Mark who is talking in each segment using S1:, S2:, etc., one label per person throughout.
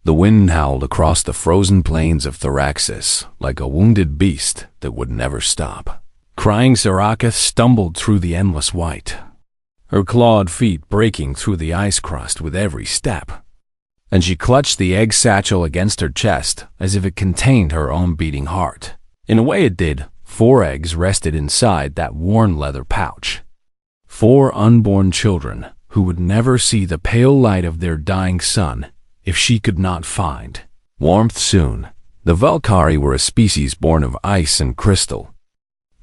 S1: The wind howled across the frozen plains of Thraxis like a wounded beast that would never stop. Crying Saraketh stumbled through the endless white, her clawed feet breaking through the ice crust with every step. And she clutched the egg satchel against her chest as if it contained her own beating heart. In a way it did. 4 eggs rested inside that worn leather pouch. 4 unborn children who would never see the pale light of their dying sun if she could not find warmth soon. The Valkyrie were a species born of ice and crystal,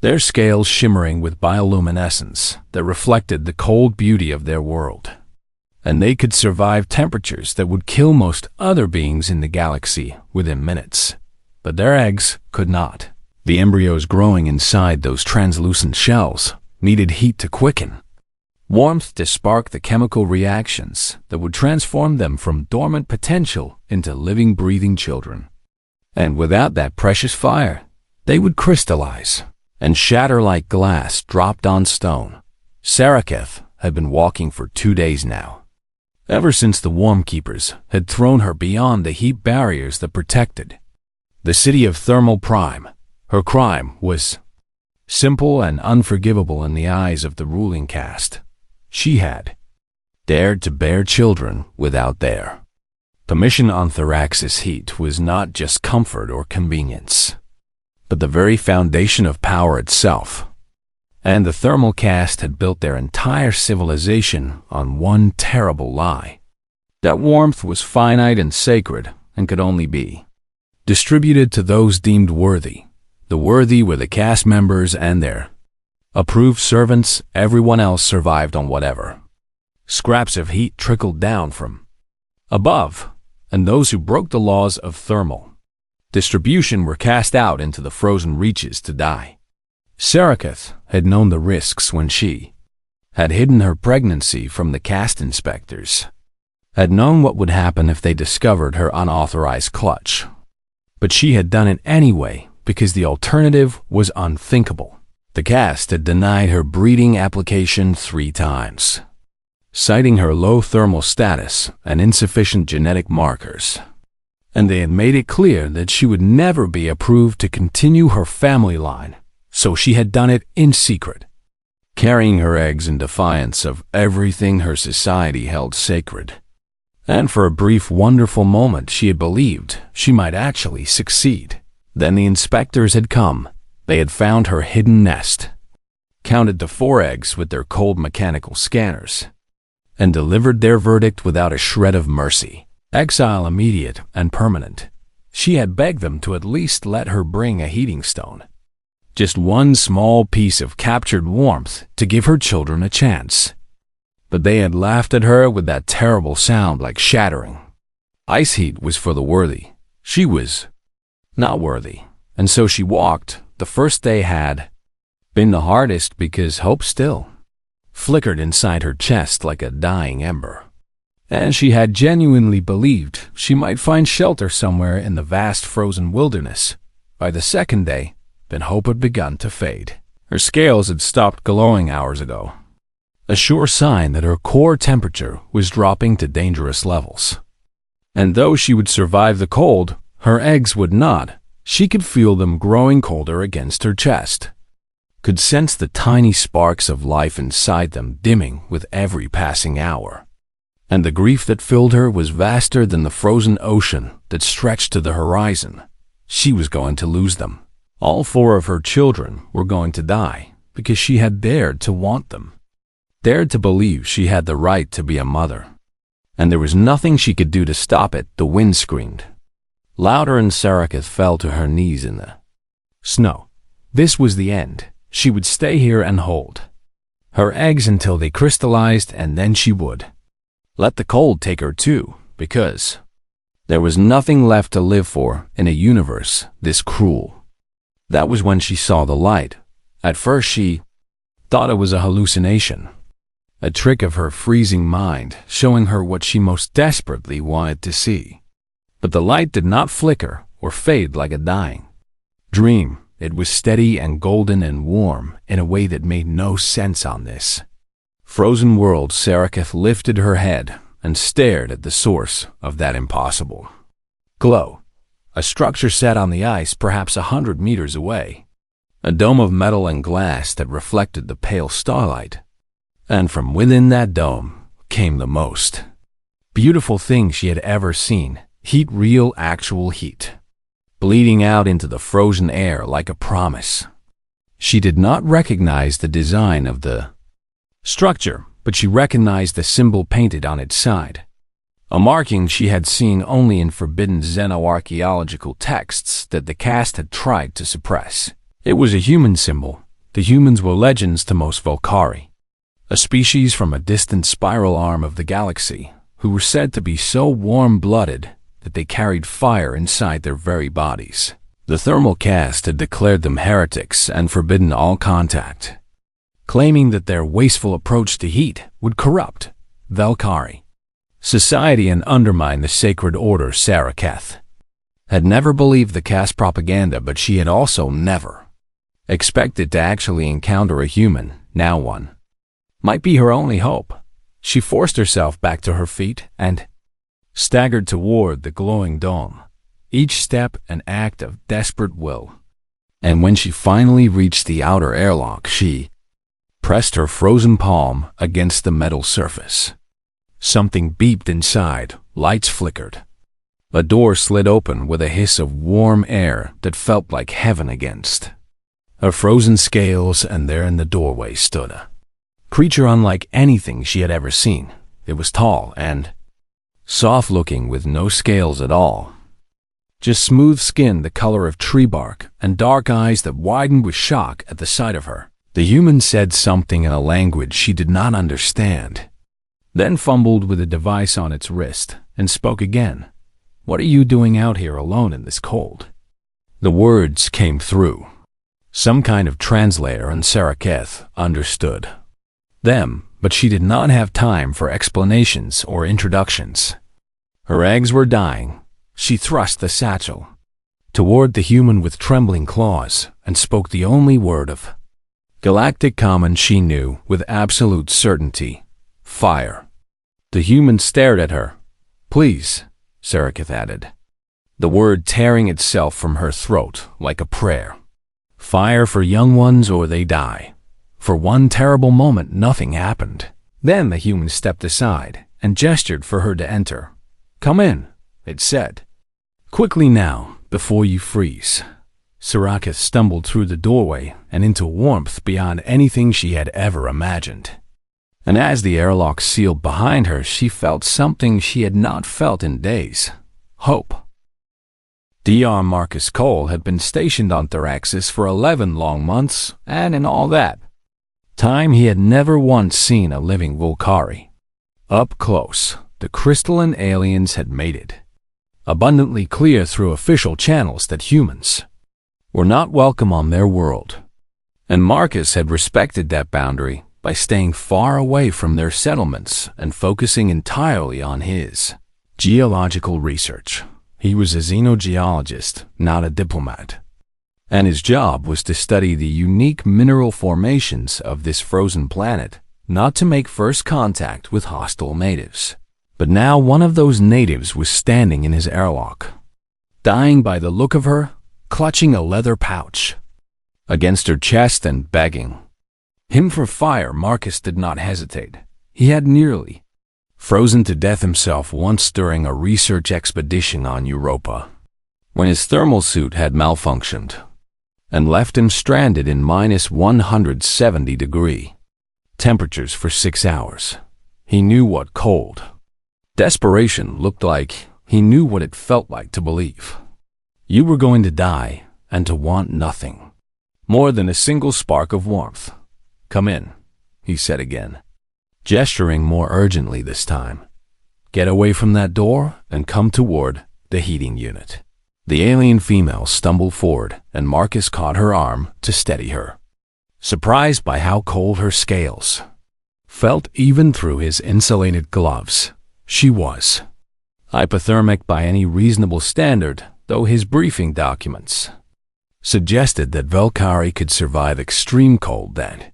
S1: their scales shimmering with bioluminescence that reflected the cold beauty of their world. And they could survive temperatures that would kill most other beings in the galaxy within minutes. But their eggs could not. The embryos growing inside those translucent shells needed heat to quicken, warmth to spark the chemical reactions that would transform them from dormant potential into living, breathing children. And without that precious fire, they would crystallize and shatter like glass dropped on stone. Saraketh had been walking for 2 days now, ever since the Warm Keepers had thrown her beyond the heat barriers that protected the city of Thermal Prime. Her crime was simple and unforgivable in the eyes of the ruling caste. She had dared to bear children without their permission on Thraxis. Heat was not just comfort or convenience, but the very foundation of power itself. And the thermal caste had built their entire civilization on one terrible lie: that warmth was finite and sacred and could only be distributed to those deemed worthy. The worthy were the caste members and their approved servants. Everyone else survived on whatever scraps of heat trickled down from above, and those who broke the laws of thermal distribution were cast out into the frozen reaches to die. Saraketh had known the risks when she had hidden her pregnancy from the caste inspectors, had known what would happen if they discovered her unauthorized clutch. But she had done it anyway because the alternative was unthinkable. The caste had denied her breeding application 3 times, citing her low thermal status and insufficient genetic markers. And they had made it clear that she would never be approved to continue her family line, so she had done it in secret, carrying her eggs in defiance of everything her society held sacred. And for a brief, wonderful moment she had believed she might actually succeed. Then the inspectors had come. They had found her hidden nest, counted the 4 eggs with their cold mechanical scanners, and delivered their verdict without a shred of mercy: exile immediate and permanent. She had begged them to at least let her bring a heating stone, just one small piece of captured warmth to give her children a chance. But they had laughed at her with that terrible sound like shattering. Ice heat was for the worthy. She was not worthy, and so she walked. The first day had been the hardest because hope still flickered inside her chest like a dying ember, and she had genuinely believed she might find shelter somewhere in the vast frozen wilderness. By the second day, then hope had begun to fade. Her scales had stopped glowing hours ago, a sure sign that her core temperature was dropping to dangerous levels. And though she would survive the cold, her eggs would not. She could feel them growing colder against her chest, could sense the tiny sparks of life inside them dimming with every passing hour. And the grief that filled her was vaster than the frozen ocean that stretched to the horizon. She was going to lose them. All 4 of her children were going to die because she had dared to want them, dared to believe she had the right to be a mother. And there was nothing she could do to stop it. The wind screamed louder, and Saraketh fell to her knees in the snow. This was the end. She would stay here and hold her eggs until they crystallized, and then she would let the cold take her too, because there was nothing left to live for in a universe this cruel. That was when she saw the light. At first she thought it was a hallucination, a trick of her freezing mind showing her what she most desperately wanted to see. But the light did not flicker or fade like a dying dream. It was steady and golden and warm in a way that made no sense on this frozen world. Saraketh lifted her head and stared at the source of that impossible Glow. A structure set on the ice perhaps 100 meters away. A dome of metal and glass that reflected the pale starlight. And from within that dome came the most beautiful thing she had ever seen. Heat, real, actual heat, bleeding out into the frozen air like a promise. She did not recognize the design of the structure, but she recognized the symbol painted on its side. A marking she had seen only in forbidden xenoarchaeological texts that the cast had tried to suppress. It was a human symbol. The humans were legends to most WoHFY, a species from a distant spiral arm of the galaxy, who were said to be so warm-blooded that they carried fire inside their very bodies. The thermal caste had declared them heretics and forbidden all contact, claiming that their wasteful approach to heat would corrupt WoHFY society and undermine the sacred order. Sarah Keth had never believed the caste propaganda, but she had also never expected to actually encounter a human. Now one might be her only hope. She forced herself back to her feet and staggered toward the glowing dome, each step an act of desperate will. And when she finally reached the outer airlock, she pressed her frozen palm against the metal surface. Something beeped inside, lights flickered. A door slid open with a hiss of warm air that felt like heaven against her frozen scales, and there in the doorway stood a creature unlike anything she had ever seen. It was tall and soft-looking, with no scales at all. Just smooth skin the color of tree bark and dark eyes that widened with shock at the sight of her. The human said something in a language she did not understand, then fumbled with a device on its wrist and spoke again. "What are you doing out here alone in this cold?" The words came through some kind of translator, and Sarah Keth understood them, but she did not have time for explanations or introductions. Her eggs were dying. She thrust the satchel toward the human with trembling claws and spoke the only word of Galactic common she knew with absolute certainty: fire. The human stared at her. "Please," Sarah Keth added, the word tearing itself from her throat like a prayer. "Fire for young ones or they die." For one terrible moment, nothing happened. Then the human stepped aside and gestured for her to enter. "Come in," it said. "Quickly now, before you freeze." Sarah Keth stumbled through the doorway and into warmth beyond anything she had ever imagined. And as the airlock sealed behind her, she felt something she had not felt in days: hope. Dr. Marcus Cole had been stationed on Theraxis for 11 long months, and in all that time he had never once seen a living WoHFY. Up close, the crystalline aliens had made it abundantly clear through official channels that humans were not welcome on their world. And Marcus had respected that boundary by staying far away from their settlements and focusing entirely on his geological research. He was a xenogeologist, not a diplomat, and his job was to study the unique mineral formations of this frozen planet, not to make first contact with hostile natives. But now one of those natives was standing in his airlock, dying by the look of her, clutching a leather pouch against her chest and begging him for fire. Marcus did not hesitate. He had nearly frozen to death himself once during a research expedition on Europa, when his thermal suit had malfunctioned and left him stranded in minus 170-degree temperatures for 6 hours. He knew what cold desperation looked like. He knew what it felt like to believe you were going to die and to want nothing more than a single spark of warmth. "Come in," he said again, gesturing more urgently this time. "Get away from that door and come toward the heating unit." The alien female stumbled forward, and Marcus caught her arm to steady her, surprised by how cold her scales felt even through his insulated gloves. She was hypothermic by any reasonable standard, though his briefing documents suggested that WoHFY could survive extreme cold that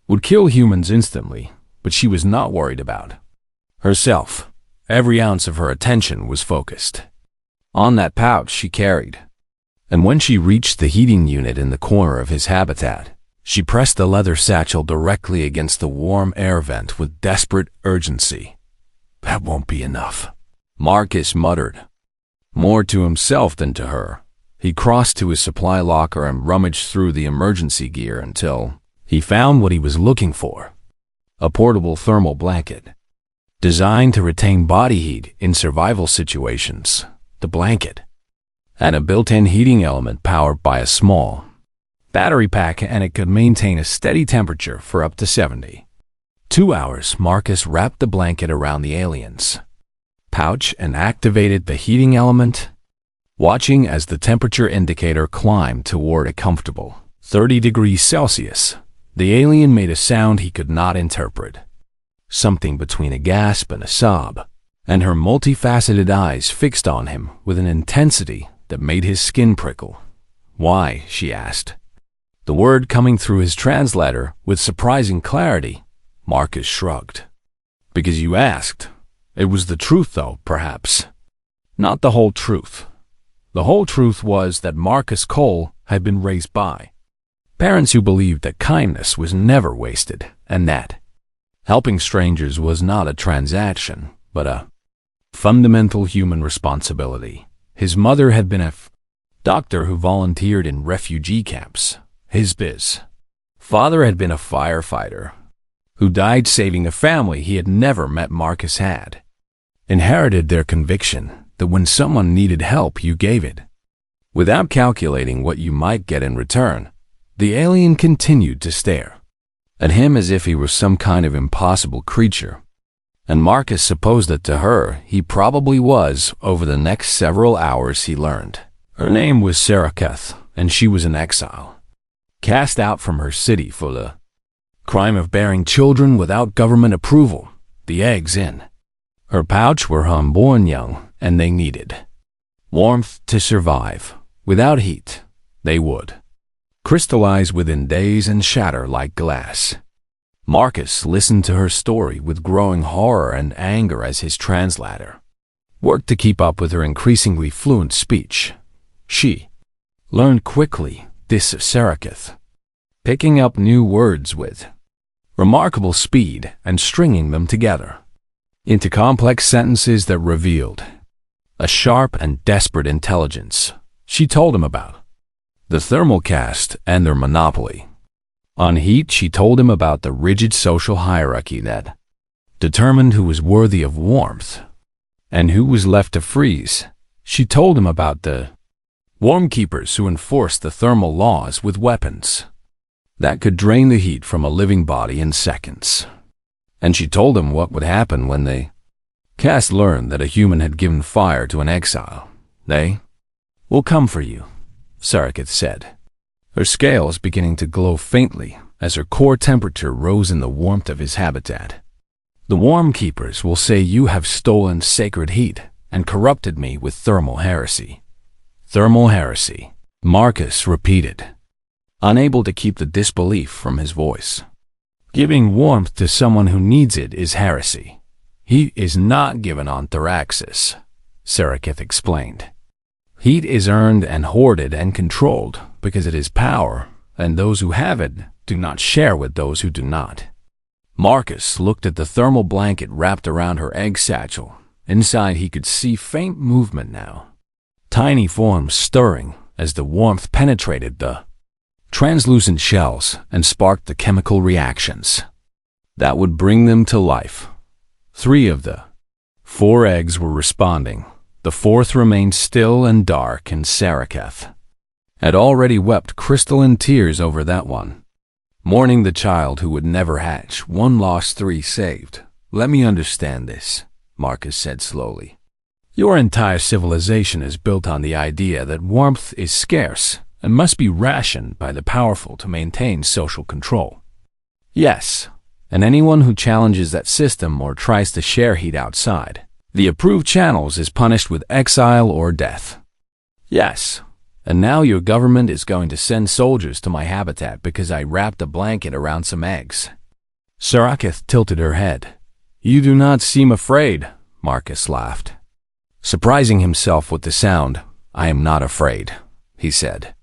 S1: would kill humans instantly. But she was not worried about herself. Every ounce of her attention was focused on that pouch she carried. And when she reached the heating unit in the corner of his habitat, she pressed the leather satchel directly against the warm air vent with desperate urgency. "That won't be enough," Marcus muttered, more to himself than to her. He crossed to his supply locker and rummaged through the emergency gear until he found what he was looking for: a portable thermal blanket. Designed to retain body heat in survival situations, the blanket had a built-in heating element powered by a small battery pack, and it could maintain a steady temperature for up to 72 hours. Marcus wrapped the blanket around the alien's pouch and activated the heating element, watching as the temperature indicator climbed toward a comfortable 30 degrees Celsius. The alien made a sound he could not interpret, something between a gasp and a sob, and her multifaceted eyes fixed on him with an intensity that made his skin prickle. "Why?" she asked, the word coming through his translator with surprising clarity. Marcus shrugged. "Because you asked." It was the truth, though, perhaps. Not the whole truth. The whole truth was that Marcus Cole had been raised by parents who believed that kindness was never wasted, and that helping strangers was not a transaction, but a fundamental human responsibility. His mother had been a doctor who volunteered in refugee camps. His father had been a firefighter who died saving a family he had never met. Marcus had inherited their conviction that when someone needed help, you gave it, without calculating what you might get in return. The alien continued to stare at him as if he were some kind of impossible creature, and Marcus supposed that to her he probably was. Over the next several hours he learned her name was Saraketh, and she was an exile, cast out from her city for the crime of bearing children without government approval. The eggs in her pouch were unborn young, and they needed warmth to survive. Without heat, they would crystallize within days and shatter like glass. Marcus listened to her story with growing horror and anger as his translator worked to keep up with her increasingly fluent speech. She learned quickly this of Saraketh, picking up new words with remarkable speed and stringing them together into complex sentences that revealed a sharp and desperate intelligence. She told him about the thermal caste and their monopoly on heat. She told him about the rigid social hierarchy that determined who was worthy of warmth and who was left to freeze. She told him about the warm keepers who enforced the thermal laws with weapons that could drain the heat from a living body in seconds. And she told him what would happen when the caste learned that a human had given fire to an exile. "They will come for you," Saraketh said, her scales beginning to glow faintly as her core temperature rose in the warmth of his habitat. "The warm keepers will say you have stolen sacred heat and corrupted me with thermal heresy." "Thermal heresy," Marcus repeated, unable to keep the disbelief from his voice. "Giving warmth to someone who needs it is heresy. Heat is not given on Theraxis," Saraketh explained. "Heat is earned and hoarded and controlled because it is power, and those who have it do not share with those who do not." Marcus looked at the thermal blanket wrapped around her egg satchel. Inside he could see faint movement now, tiny forms stirring as the warmth penetrated the translucent shells and sparked the chemical reactions that would bring them to life. 3 of the 4 eggs were responding. The 4th remained still and dark, and Saraketh had already wept crystalline tears over that one, mourning the child who would never hatch. 1 lost, 3 saved. "Let me understand this," Marcus said slowly. "Your entire civilization is built on the idea that warmth is scarce and must be rationed by the powerful to maintain social control." "Yes, and anyone who challenges that system or tries to share heat outside the approved channels is punished with exile or death." "Yes, and now your government is going to send soldiers to my habitat because I wrapped a blanket around some eggs." Saraketh tilted her head. "You do not seem afraid," Marcus laughed. Surprising himself with the sound, "I am not afraid," he said.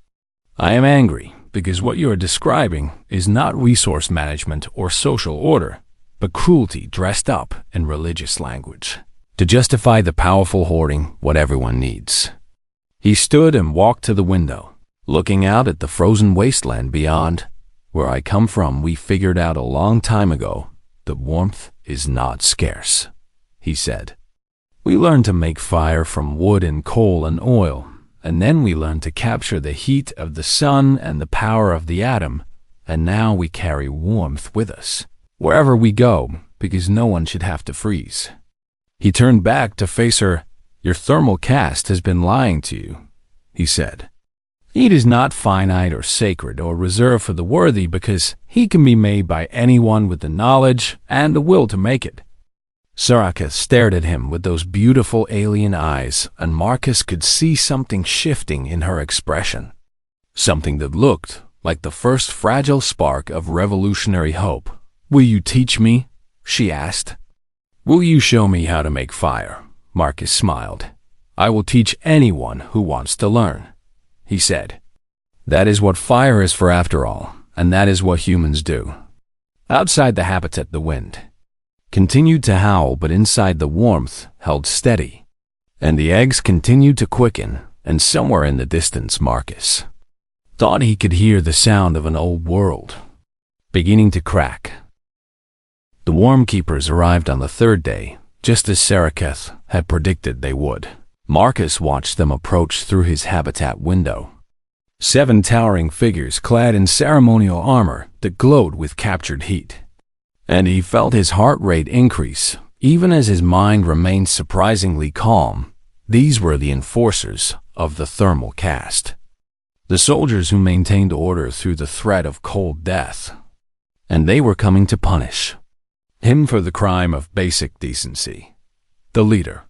S1: "I am angry because what you are describing is not resource management or social order, but cruelty dressed up in religious language to justify the powerful hoarding what everyone needs." He stood and walked to the window, looking out at the frozen wasteland beyond. "Where I come from, we figured out a long time ago that warmth is not scarce," he said. "We learned to make fire from wood and coal and oil, and then we learned to capture the heat of the sun and the power of the atom, and now we carry warmth with us wherever we go because no one should have to freeze." He turned back to face her. "Your thermal caste has been lying to you," he said. "Heat is not finite or sacred or reserved for the worthy because heat can be made by anyone with the knowledge and the will to make it." Saraka stared at him with those beautiful alien eyes, and Marcus could see something shifting in her expression. Something that looked like the first fragile spark of revolutionary hope. "Will you teach me?" she asked. "Will you show me how to make fire?" Marcus smiled. "I will teach anyone who wants to learn," he said. "That is what fire is for after all, and that is what humans do." Outside the habitat, the wind continued to howl, but inside the warmth held steady, and the eggs continued to quicken, and somewhere in the distance Marcus thought he could hear the sound of an old world beginning to crack. The worm keepers arrived on the third day, just as Saraketh had predicted they would. Marcus watched them approach through his habitat window. 7 towering figures clad in ceremonial armor that glowed with captured heat. And he felt his heart rate increase, even as his mind remained surprisingly calm. These were the enforcers of the thermal caste, the soldiers who maintained order through the threat of cold death. And they were coming to punish him for the crime of basic decency. The leader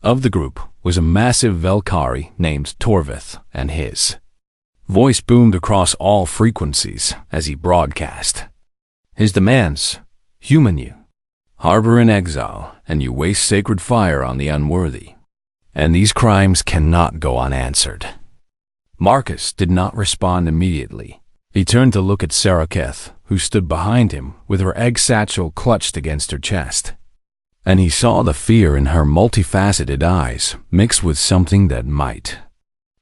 S1: of the group was a massive Velkari named Torvith, and his voice boomed across all frequencies as he broadcast his demands. "Human, you harbor in exile, and you waste sacred fire on the unworthy, and these crimes cannot go unanswered." Marcus did not respond immediately. He turned to look at Saraketh, who stood behind him with her egg satchel clutched against her chest. And he saw the fear in her multifaceted eyes, mixed with something that might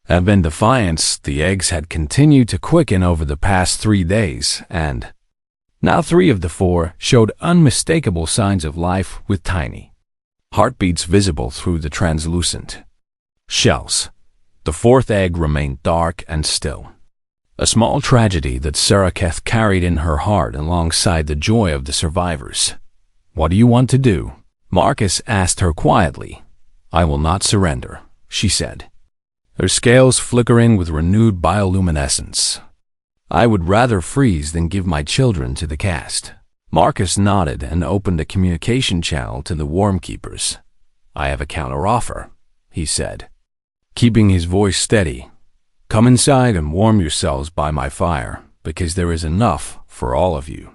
S1: have been defiance. The eggs had continued to quicken over the past 3 days, and now 3 of the 4 showed unmistakable signs of life with tiny heartbeats visible through the translucent shells. The 4th egg remained dark and still, a small tragedy that Saraketh carried in her heart alongside the joy of the survivors. "What do you want to do?" Marcus asked her quietly. "I will not surrender," she said, her scales flickering with renewed bioluminescence. "I would rather freeze than give my children to the caste." Marcus nodded and opened a communication channel to the worm keepers. "I have a counteroffer," he said, keeping his voice steady. "Come inside and warm yourselves by my fire, because there is enough for all of you."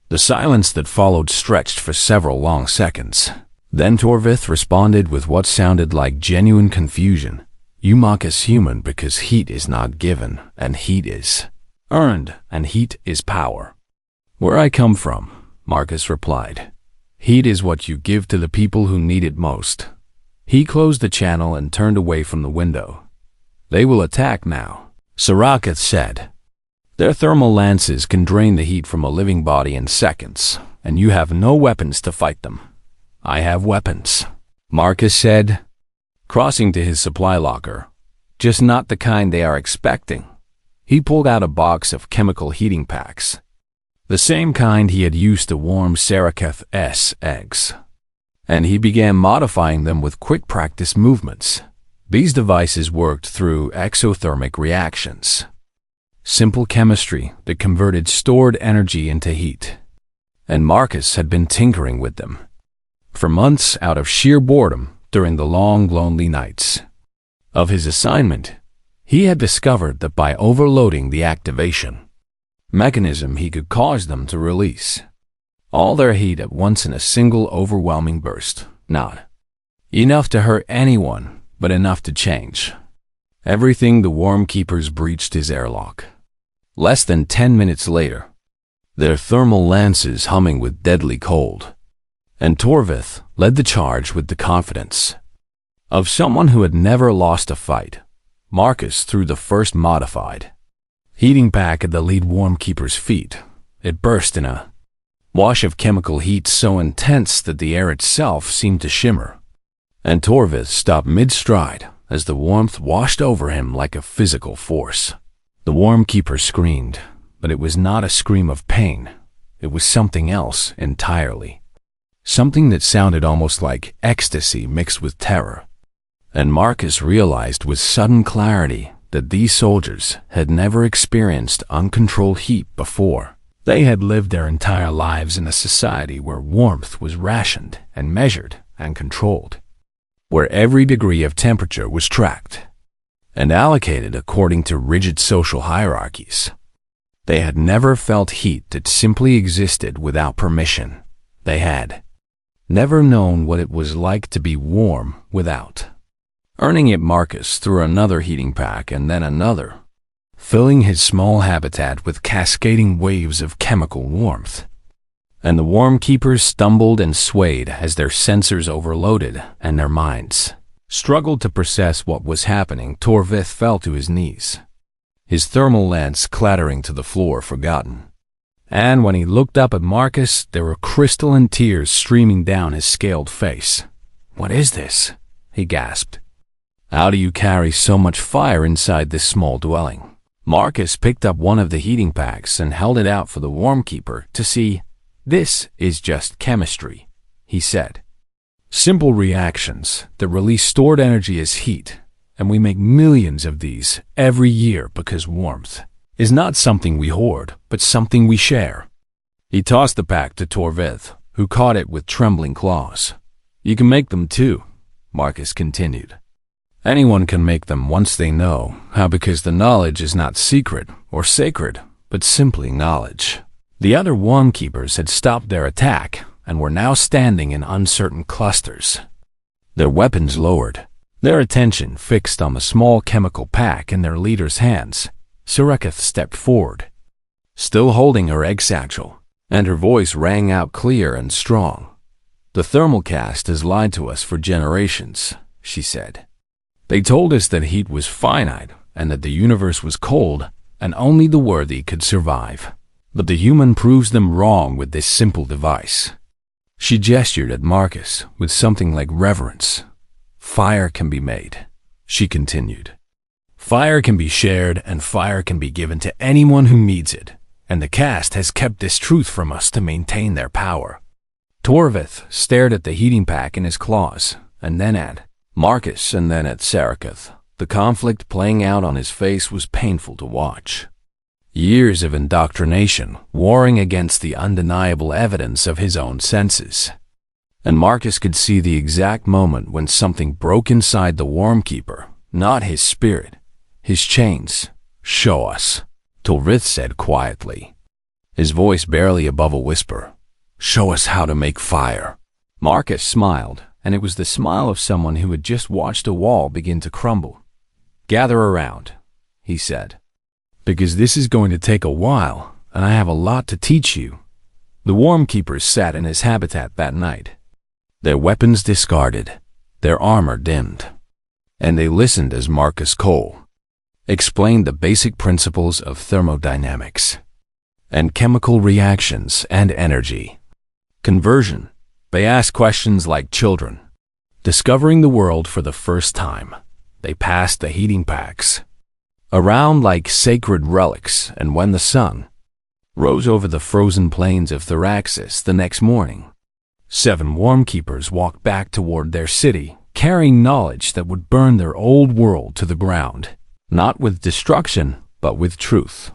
S1: The silence that followed stretched for several long seconds. Then Torvith responded with what sounded like genuine confusion. "You mock us human because heat is not given, and heat is earned, and heat is power." "Where I come from," Marcus replied, "heat is what you give to the people who need it most." He closed the channel and turned away from the window. "They will attack now," Saraketh said. "Their thermal lances can drain the heat from a living body in seconds, and you have no weapons to fight them." "I have weapons," Marcus said, crossing to his supply locker. "Just not the kind they are expecting." He pulled out a box of chemical heating packs, the same kind he had used to warm Saraketh's eggs, and he began modifying them with quick practice movements. These devices worked through exothermic reactions, simple chemistry that converted stored energy into heat, and Marcus had been tinkering with them for months out of sheer boredom during the long, lonely nights of his assignment. He had discovered that by overloading the activation mechanism, he could cause them to release all their heat at once in a single overwhelming burst. Not Enough to hurt anyone, but enough to change everything. The worm keepers breached his airlock. Less than 10 minutes later, their thermal lances humming with deadly cold, and Torvith led the charge with the confidence of someone who had never lost a fight. Marcus threw the first modified heating pack at the lead worm keeper's feet. It burst in a wash of chemical heat so intense that the air itself seemed to shimmer, and Torvith stopped mid-stride as the warmth washed over him like a physical force. The worm keeper screamed, but it was not a scream of pain. It was something else entirely. Something that sounded almost like ecstasy mixed with terror. And Marcus realized with sudden clarity that these soldiers had never experienced uncontrolled heat before. They had lived their entire lives in a society where warmth was rationed and measured and controlled, where every degree of temperature was tracked and allocated according to rigid social hierarchies. They had never felt heat that simply existed without permission. They had never known what it was like to be warm without earning it. Marcus threw another heating pack and then another, filling his small habitat with cascading waves of chemical warmth. And the worm keepers stumbled and swayed as their sensors overloaded and their minds struggled to process what was happening. Torvith fell to his knees, his thermal lance clattering to the floor, forgotten. And when he looked up at Marcus, there were crystalline tears streaming down his scaled face. "What is this?" he gasped. "How do you carry so much fire inside this small dwelling?" Marcus picked up one of the heating packs and held it out for the worm keeper to see. "This is just chemistry," he said. "Simple reactions that release stored energy as heat, and we make millions of these every year because warmth is not something we hoard, but something we share." He tossed the pack to Torvith, who caught it with trembling claws. "You can make them too," Marcus continued. "Anyone can make them once they know how, because the knowledge is not secret or sacred, but simply knowledge." The other worm keepers had stopped their attack and were now standing in uncertain clusters, their weapons lowered, their attention fixed on the small chemical pack in their leader's hands. Sareketh stepped forward, still holding her egg satchel, and her voice rang out clear and strong. "The thermal caste has lied to us for generations," she said. "They told us that heat was finite and that the universe was cold and only the worthy could survive. But the human proves them wrong with this simple device." She gestured at Marcus with something like reverence. "Fire can be made," she continued. "Fire can be shared, and fire can be given to anyone who needs it, and the caste has kept this truth from us to maintain their power." Torvith stared at the heating pack in his claws, and then at Marcus, and then at Sareketh. The conflict playing out on his face was painful to watch. Years of indoctrination warring against the undeniable evidence of his own senses. And Marcus could see the exact moment when something broke inside the worm keeper, not his spirit, his chains. "Show us," Torvith said quietly, his voice barely above a whisper. "Show us how to make fire." Marcus smiled, and it was the smile of someone who had just watched a wall begin to crumble. "Gather around," he said, "because this is going to take a while, and I have a lot to teach you." The worm keepers sat in his habitat that night, their weapons discarded, their armor dimmed, and they listened as Marcus Cole explained the basic principles of thermodynamics and chemical reactions and energy conversion. They asked questions like children, discovering the world for the first time. They passed the heating packs around like sacred relics, and when the sun rose over the frozen plains of Theraxis the next morning, 7 worm keepers walked back toward their city, carrying knowledge that would burn their old world to the ground, not with destruction, but with truth.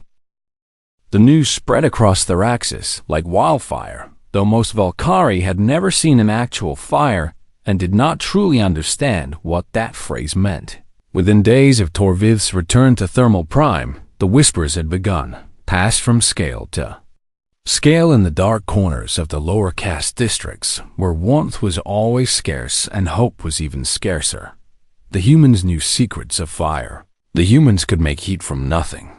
S1: The news spread across Theraxis like wildfire, though most Valkyrie had never seen an actual fire and did not truly understand what that phrase meant. Within days of Torvith's return to Thermal Prime, the whispers had begun, passed from scale to Scale in the dark corners of the lower caste districts, where warmth was always scarce and hope was even scarcer. The humans knew secrets of fire. The humans could make heat from nothing.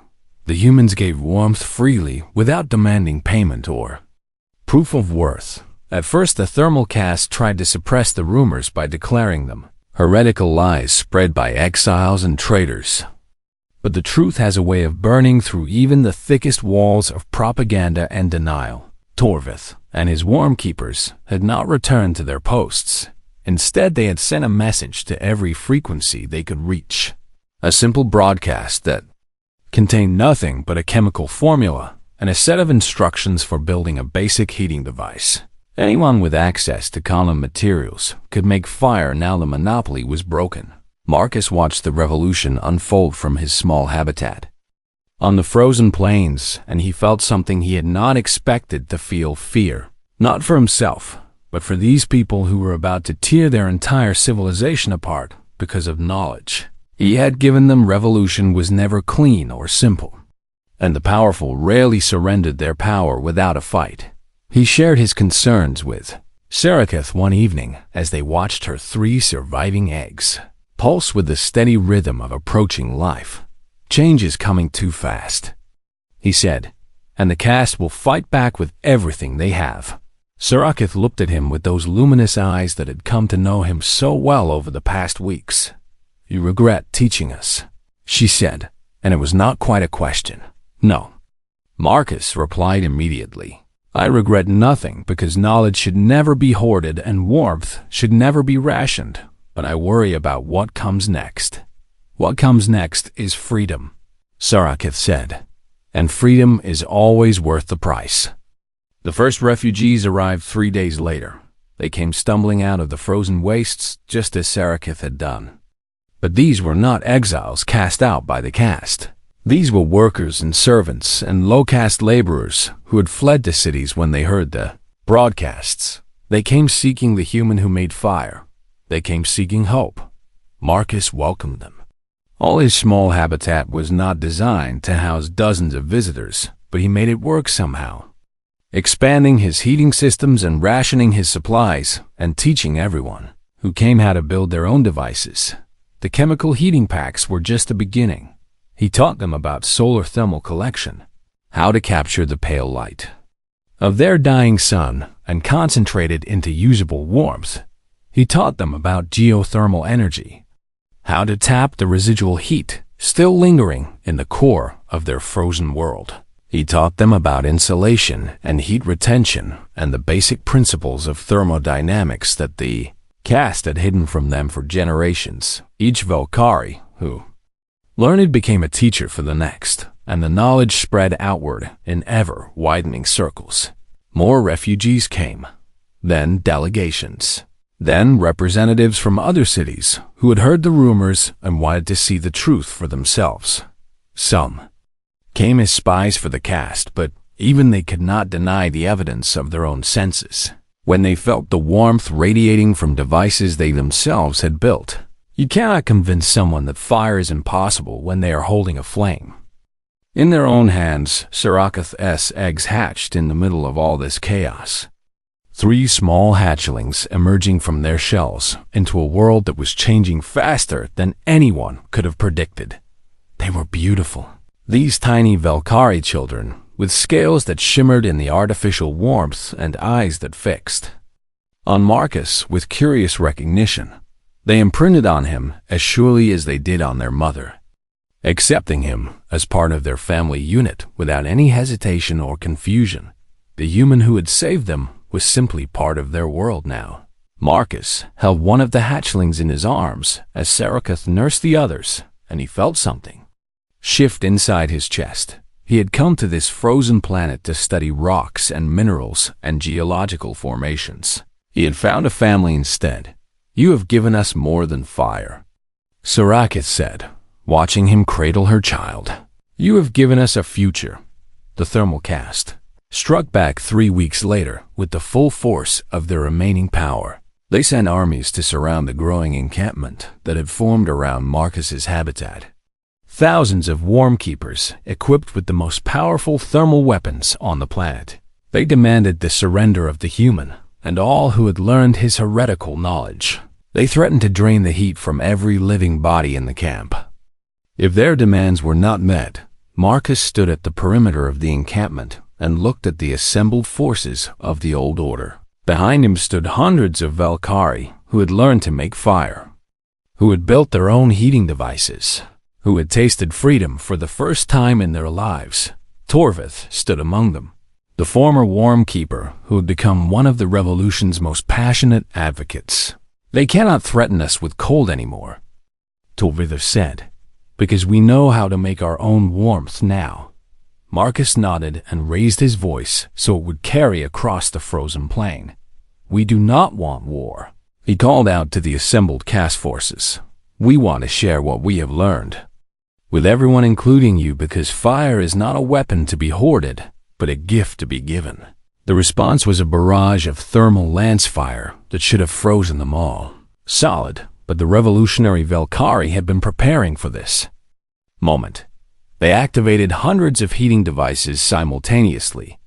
S1: The humans gave warmth freely without demanding payment or proof of worth. At first, the thermal caste tried to suppress the rumors by declaring them heretical lies spread by exiles and traitors. But the truth has a way of burning through even the thickest walls of propaganda and denial. Torvith and his worm keepers had not returned to their posts. Instead, they had sent a message to every frequency they could reach. A simple broadcast that contained nothing but a chemical formula and a set of instructions for building a basic heating device. Anyone with access to common materials could make fire now the monopoly was broken. Marcus watched the revolution unfold from his small habitat on the frozen plains, and he felt something he had not expected to feel: fear. Not for himself, but for these people who were about to tear their entire civilization apart because of knowledge he had given them. Revolution was never clean or simple, and the powerful rarely surrendered their power without a fight. He shared his concerns with Saraketh one evening as they watched her 3 surviving eggs pulse with the steady rhythm of approaching life. Change is coming too fast, he said, and the caste will fight back with everything they have. Saraketh looked at him with those luminous eyes that had come to know him so well over the past weeks. You regret teaching us, she said, and it was not quite a question. No, Marcus replied immediately. I regret nothing, because knowledge should never be hoarded and warmth should never be rationed. But I worry about what comes next. What comes next is freedom, Saraketh said, and freedom is always worth the price. The first refugees arrived 3 days later. They came stumbling out of the frozen wastes just as Saraketh had done. But these were not exiles cast out by the caste. These were workers and servants and low-caste laborers who had fled to cities when they heard the broadcasts. They came seeking the human who made fire. They came seeking hope. Marcus welcomed them. All his small habitat was not designed to house dozens of visitors, but he made it work somehow, expanding his heating systems and rationing his supplies and teaching everyone who came how to build their own devices. The chemical heating packs were just the beginning. He taught them about solar thermal collection, how to capture the pale light of their dying sun and concentrate it into usable warmth. He taught them about geothermal energy, how to tap the residual heat still lingering in the core of their frozen world. He taught them about insulation and heat retention and the basic principles of thermodynamics that the caste had hidden from them for generations. Each Valkyrie who learned became a teacher for the next, and the knowledge spread outward in ever-widening circles. More refugees came, then delegations, then representatives from other cities who had heard the rumors and wanted to see the truth for themselves. Some came as spies for the caste, but even they could not deny the evidence of their own senses when they felt the warmth radiating from devices they themselves had built. You cannot convince someone that fire is impossible when they are holding a flame. In their own hands, Saraketh's eggs hatched in the middle of all this chaos. 3 small hatchlings emerging from their shells into a world that was changing faster than anyone could have predicted. They were beautiful. These tiny Valkyrie children, with scales that shimmered in the artificial warmth and eyes that fixed on Marcus with curious recognition. They imprinted on him as surely as they did on their mother, accepting him as part of their family unit without any hesitation or confusion. The human who had saved them was simply part of their world now. Marcus held one of the hatchlings in his arms as Saraketh nursed the others, and he felt something shift inside his chest. He had come to this frozen planet to study rocks and minerals and geological formations. He had found a family instead. You have given us more than fire, Saraketh said, watching him cradle her child. You have given us a future. The thermal caste struck back 3 weeks later with the full force of their remaining power. They sent armies to surround the growing encampment that had formed around Marcus's habitat. Thousands of worm keepers equipped with the most powerful thermal weapons on the planet. They demanded the surrender of the human and all who had learned his heretical knowledge. They threatened to drain the heat from every living body in the camp. If their demands were not met, Marcus stood at the perimeter of the encampment and looked at the assembled forces of the old order. Behind him stood hundreds of Valkyrie who had learned to make fire, who had built their own heating devices, who had tasted freedom for the first time in their lives. Torvith stood among them, the former Worm Keeper who had become one of the revolution's most passionate advocates. "They cannot threaten us with cold anymore," Torvith said, "because we know how to make our own warmth now." Marcus nodded and raised his voice so it would carry across the frozen plain. "We do not want war," he called out to the assembled cast forces. "We want to share what we have learned with everyone, including you, because fire is not a weapon to be hoarded, but a gift to be given." The response was a barrage of thermal lance fire that should have frozen them all solid, but the revolutionary Valkyrie had been preparing for this moment. They activated hundreds of heating devices simultaneously,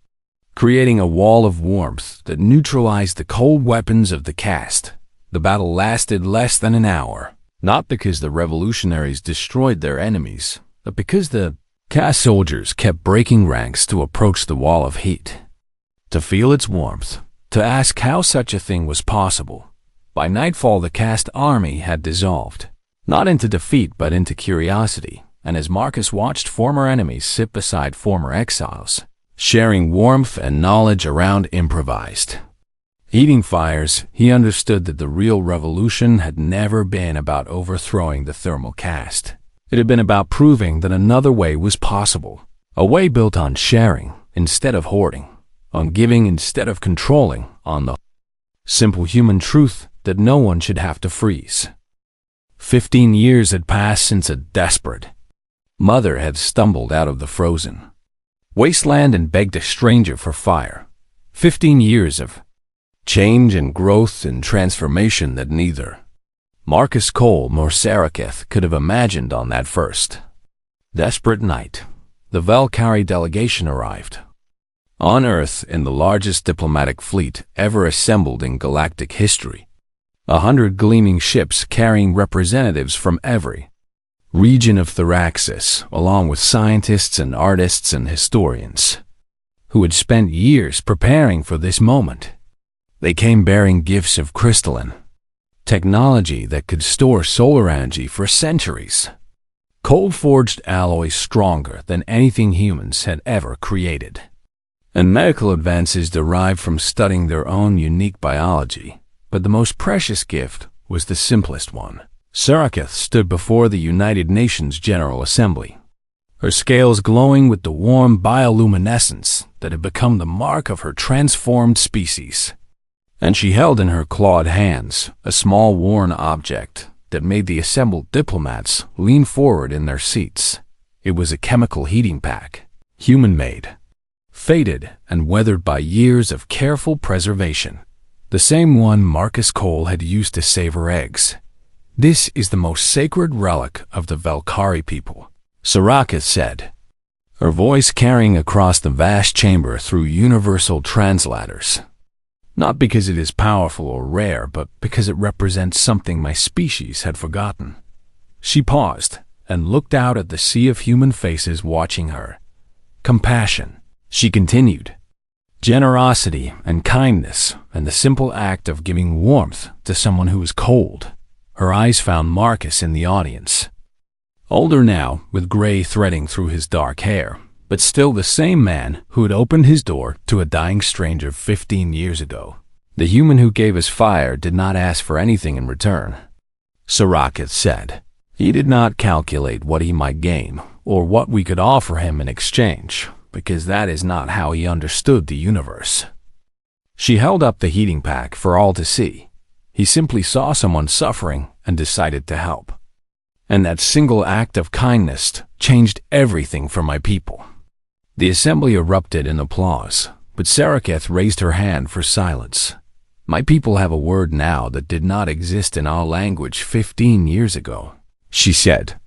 S1: creating a wall of warmth that neutralized the cold weapons of the cast. The battle lasted less than an hour, not because the revolutionaries destroyed their enemies, but because the cast soldiers kept breaking ranks to approach the wall of heat, to feel its warmth, to ask how such a thing was possible. By nightfall, the cast army had dissolved, not into defeat but into curiosity, and as Marcus watched former enemies sit beside former exiles, sharing warmth and knowledge around improvised heating fires, he understood that the real revolution had never been about overthrowing the thermal caste. It had been about proving that another way was possible, a way built on sharing instead of hoarding, on giving instead of controlling, on the simple human truth that no one should have to freeze. 15 years had passed since a desperate mother had stumbled out of the frozen wasteland and begged a stranger for fire. 15 years of change and growth and transformation that neither Marcus Cole nor Saraketh could have imagined on that first desperate night. The Valkyrie delegation arrived on Earth in the largest diplomatic fleet ever assembled in galactic history. 100 gleaming ships carrying representatives from every region of Thraxis, along with scientists and artists and historians who had spent years preparing for this moment. They came bearing gifts of crystalline technology that could store solar energy for centuries, cold-forged alloys stronger than anything humans had ever created, and medical advances derived from studying their own unique biology. But the most precious gift was the simplest one. Saraketh stood before the United Nations General Assembly, her scales glowing with the warm bioluminescence that had become the mark of her transformed species. And she held in her clawed hands a small worn object that made the assembled diplomats lean forward in their seats. It was a chemical heating pack, human-made, faded and weathered by years of careful preservation. The same one Marcus Cole had used to savor eggs. "This is the most sacred relic of the Valkyrie people," Saraketh said, her voice carrying across the vast chamber through universal translators. "Not because it is powerful or rare, but because it represents something my species had forgotten." She paused and looked out at the sea of human faces watching her. "Compassion," she continued. "Generosity and kindness, and the simple act of giving warmth to someone who is cold." Her eyes found Marcus in the audience. Older now, with gray threading through his dark hair, but still the same man who had opened his door to a dying stranger 15 years ago. "The human who gave us fire did not ask for anything in return," Saraketh said. "He did not calculate what he might gain, or what we could offer him in exchange, because that is not how he understood the universe." She held up the heating pack for all to see. He simply saw someone suffering and decided to help. "And that single act of kindness changed everything for my people." The assembly erupted in applause, but Saraketh raised her hand for silence. "My people have a word now that did not exist in our language 15 years ago," she said.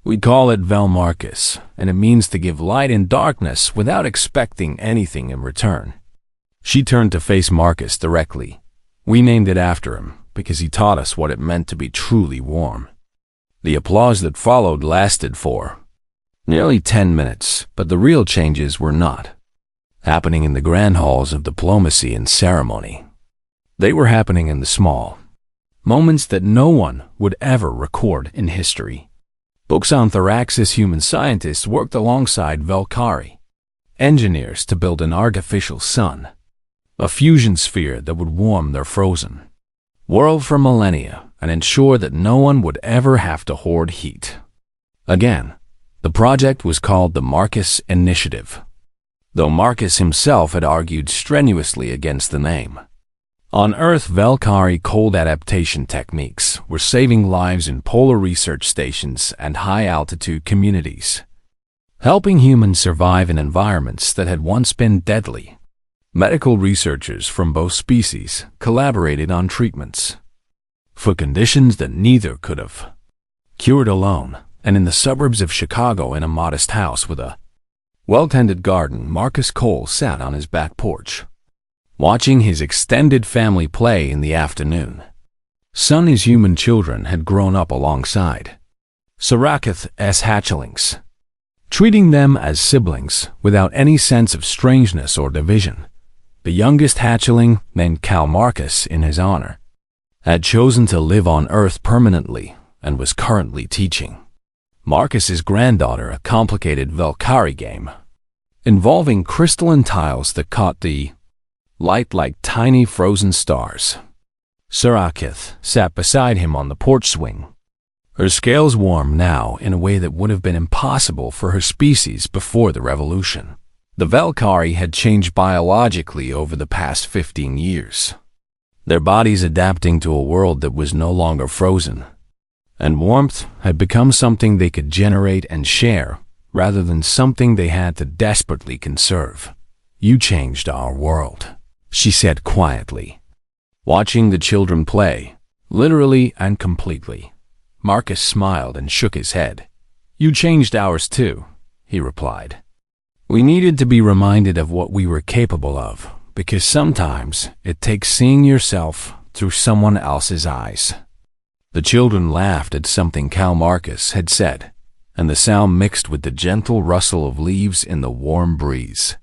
S1: "We call it Velmarcus, and it means to give light in darkness without expecting anything in return." She turned to face Marcus directly. We named it after him because he taught us what it meant to be truly warm. The applause that followed lasted for nearly 10 minutes, but the real changes were not happening in the grand halls of diplomacy and ceremony. They were happening in the small moments that no one would ever record in history. Books on Thraxis human scientists worked alongside Velkari engineers to build an artificial sun, a fusion sphere that would warm their frozen world for millennia and ensure that no one would ever have to hoard heat. Again, the project was called the Marcus Initiative, though Marcus himself had argued strenuously against the name. On Earth, Velkari cold adaptation techniques were saving lives in polar research stations and high-altitude communities, helping humans survive in environments that had once been deadly. Medical researchers from both species collaborated on treatments for conditions that neither could have cured alone, and in the suburbs of Chicago, in a modest house with a well-tended garden, Marcus Cole sat on his back porch, watching his extended family play in the afternoon. Son, his human children had grown up alongside Saracath's hatchlings, treating them as siblings without any sense of strangeness or division. The youngest hatchling, named Cal Marcus in his honor, had chosen to live on Earth permanently and was currently teaching Marcus's granddaughter a complicated Velkari game involving crystalline tiles that caught the light like tiny frozen stars. Sarakath sat beside him on the porch swing, her scales warm now in a way that would have been impossible for her species before the revolution. The Velkari had changed biologically over the past 15 years, their bodies adapting to a world that was no longer frozen, and warmth had become something they could generate and share rather than something they had to desperately conserve. "You changed our world," she said quietly, watching the children play, literally and completely. Marcus smiled and shook his head. "You changed ours too," he replied. "We needed to be reminded of what we were capable of, because sometimes it takes seeing yourself through someone else's eyes." The children laughed at something Cal Marcus had said, and the sound mixed with the gentle rustle of leaves in the warm breeze.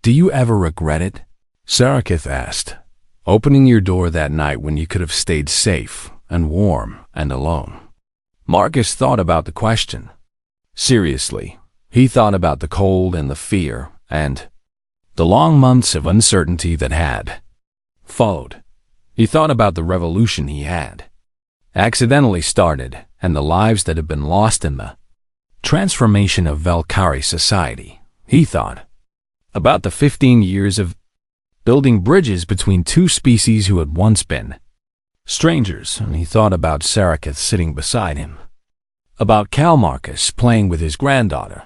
S1: "Do you ever regret it?" Sarakath asked, "opening your door that night when you could have stayed safe and warm and alone?" Marcus thought about the question. Seriously, he thought about the cold and the fear and the long months of uncertainty that had followed. He thought about the revolution he had accidentally started and the lives that had been lost in the transformation of Velkari society. He thought about the 15 years of building bridges between two species who had once been strangers, and he thought about Sarakath sitting beside him, about Cal Marcus playing with his granddaughter,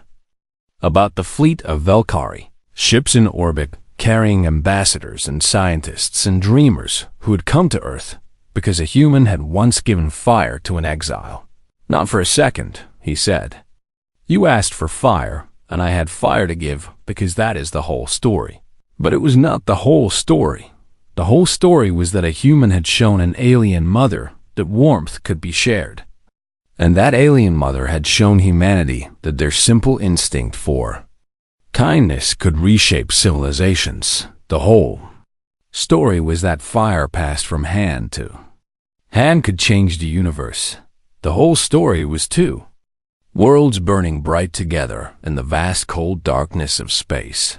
S1: about the fleet of Velkari, ships in orbit carrying ambassadors and scientists and dreamers who had come to Earth because a human had once given fire to an exile. "Not for a second," he said. "You asked for fire, and I had fire to give because that is the whole story." But it was not the whole story. The whole story was that a human had shown an alien mother that warmth could be shared. And that alien mother had shown humanity that their simple instinct for kindness could reshape civilizations. The whole story was that fire passed from hand to hand could change the universe. The whole story was two worlds burning bright together in the vast cold darkness of space,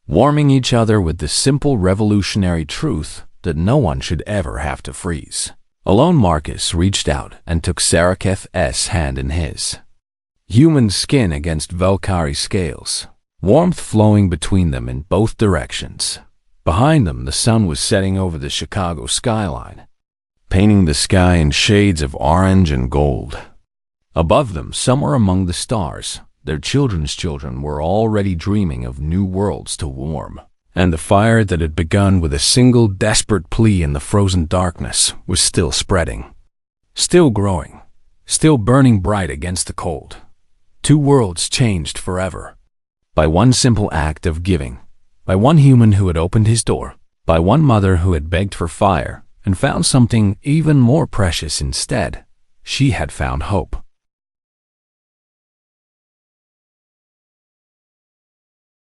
S1: warming each other with the simple revolutionary truth that no one should ever have to freeze. Alone, Marcus reached out and took Sarakath's hand in his. Human skin against Velkari scales, warmth flowing between them in both directions. Behind them, the sun was setting over the Chicago skyline, painting the sky in shades of orange and gold. Above them, somewhere among the stars, their children's children were already dreaming of new worlds to warm. And the fire that had begun with a single desperate plea in the frozen darkness was still spreading, still growing, still burning bright against the cold. Two worlds changed forever by one simple act of giving. by one human who had opened his door, by one mother who had begged for fire and found something even more precious instead. She had found hope.